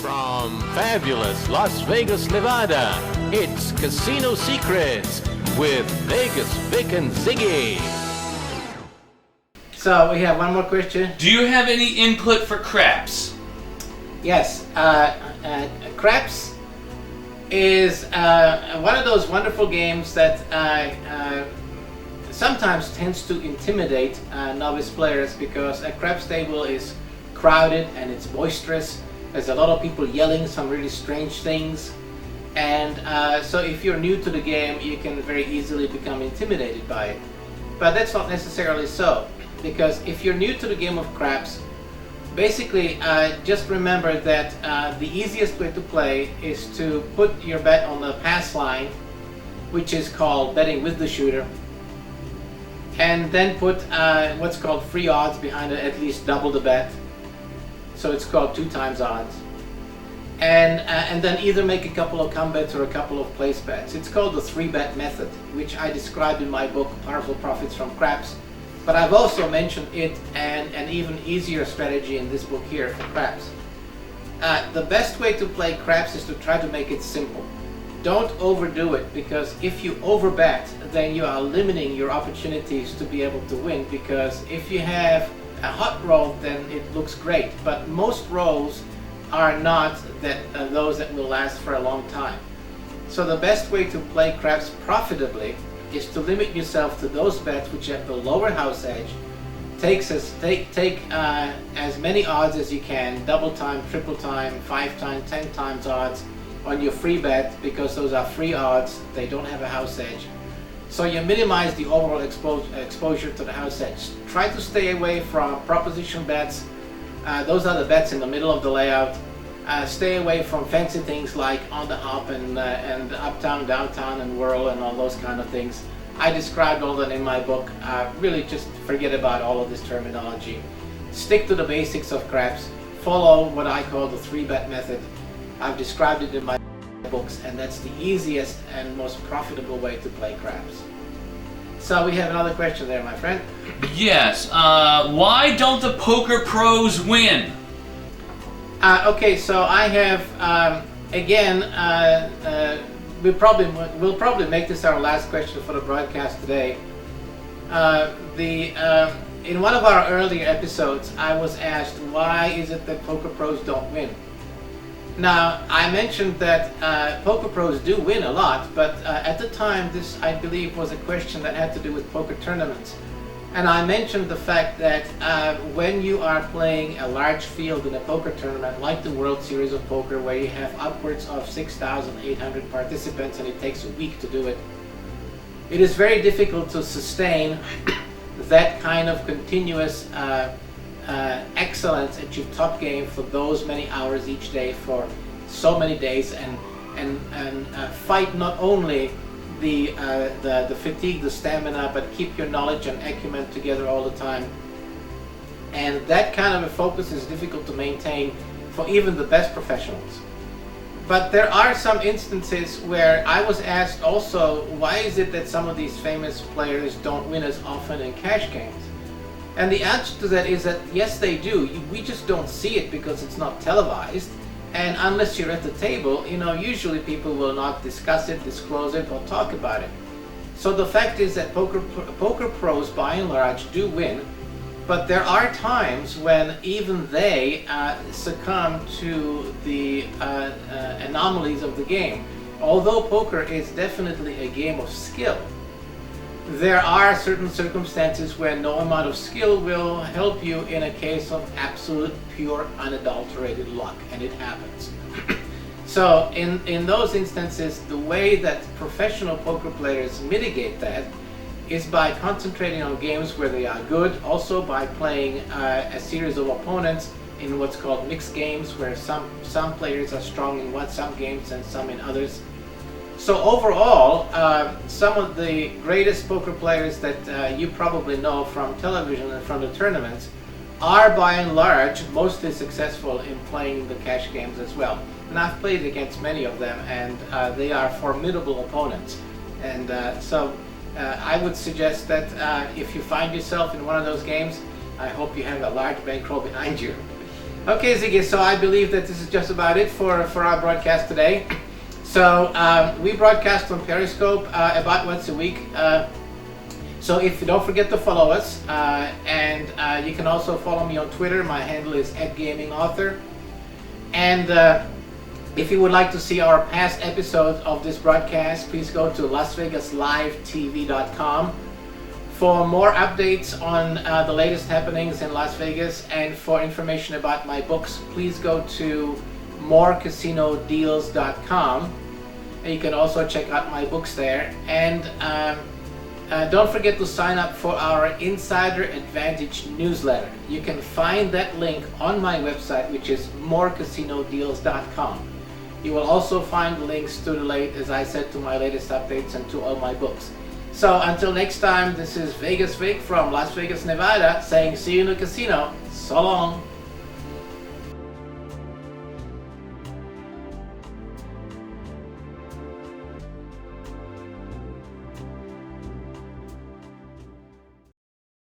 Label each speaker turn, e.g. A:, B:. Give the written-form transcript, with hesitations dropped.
A: From fabulous Las Vegas, Nevada, it's Casino Secrets with Vegas Vic and Ziggy.
B: So we have one more question.
C: Do you have any input for craps?
B: Yes, craps is one of those wonderful games that sometimes tends to intimidate novice players because a craps table is crowded and it's boisterous. There's a lot of people yelling some really strange things, and so if you're new to the game, you can very easily become intimidated by it. But that's not necessarily so, because if you're new to the game of craps, basically just remember that the easiest way to play is to put your bet on the pass line, which is called betting with the shooter, and then put what's called free odds behind it, at least double the bet. So it's called 2 times odds, and then either make a couple of come bets or a couple of place bets. It's called the 3-bet method, which I described in my book Powerful Profits from Craps, but I've also mentioned it and an even easier strategy in this book here for craps. The best way to play craps is to try to make it simple. Don't overdo it, because if you overbet, then you are limiting your opportunities to be able to win, because if you have a hot roll, then it looks great, but most rolls are not those that will last for a long time. So the best way to play craps profitably is to limit yourself to those bets which have the lower house edge. Take as many odds as you can, double time, triple time, 5 times, 10 times odds on your free bet, because those are free odds, they don't have a house edge. So you minimize the overall exposure to the house edge. Try to stay away from proposition bets. Those are the bets in the middle of the layout. Stay away from fancy things like on the hop and uptown, downtown, and whirl and all those kind of things. I described all that in my book. Really just forget about all of this terminology. Stick to the basics of craps. Follow what I call the 3-bet method. I've described it in my books, and that's the easiest and most profitable way to play craps. So we have another question there, my friend.
C: Yes. Why don't the poker pros win?
B: Okay, so I have again. We'll probably make this our last question for the broadcast today. In one of our earlier episodes, I was asked, why is it that poker pros don't win? Now, I mentioned that poker pros do win a lot, but at the time, this, I believe, was a question that had to do with poker tournaments. And I mentioned the fact that when you are playing a large field in a poker tournament, like the World Series of Poker, where you have upwards of 6,800 participants and it takes a week to do it, it is very difficult to sustain that kind of continuous excellence at your top game for those many hours each day for so many days, and fight not only the fatigue, the stamina, but keep your knowledge and acumen together all the time. And that kind of a focus is difficult to maintain for even the best professionals. But there are some instances where I was asked also, why is it that some of these famous players don't win as often in cash games? And the answer to that is that yes, they do. We just don't see it because it's not televised. And unless you're at the table, usually people will not discuss it, disclose it, or talk about it. So the fact is that poker pros, by and large, do win. But there are times when even they succumb to the anomalies of the game. Although poker is definitely a game of skill, there are certain circumstances where no amount of skill will help you in a case of absolute, pure, unadulterated luck, and it happens. So in those instances, the way that professional poker players mitigate that is by concentrating on games where they are good, also by playing a series of opponents in what's called mixed games, where some players are strong in some games and some in others. So overall, some of the greatest poker players that you probably know from television and from the tournaments are by and large mostly successful in playing the cash games as well. And I've played against many of them, and they are formidable opponents. And so I would suggest that if you find yourself in one of those games, I hope you have a large bankroll behind you. Okay, Ziggy, so I believe that this is just about it for our broadcast today. So we broadcast on Periscope about once a week. So if you don't forget to follow us, and you can also follow me on Twitter. My handle is @gamingauthor. And if you would like to see our past episodes of this broadcast, please go to LasVegasLiveTV.com. For more updates on the latest happenings in Las Vegas and for information about my books, please go to morecasinodeals.com. And you can also check out my books there. And don't forget to sign up for our Insider Advantage newsletter. You can find that link on my website, which is morecasinodeals.com. You will also find links to as I said, to my latest updates and to all my books. So until next time, this is Vegas Vic from Las Vegas, Nevada, saying see you in the casino. So long.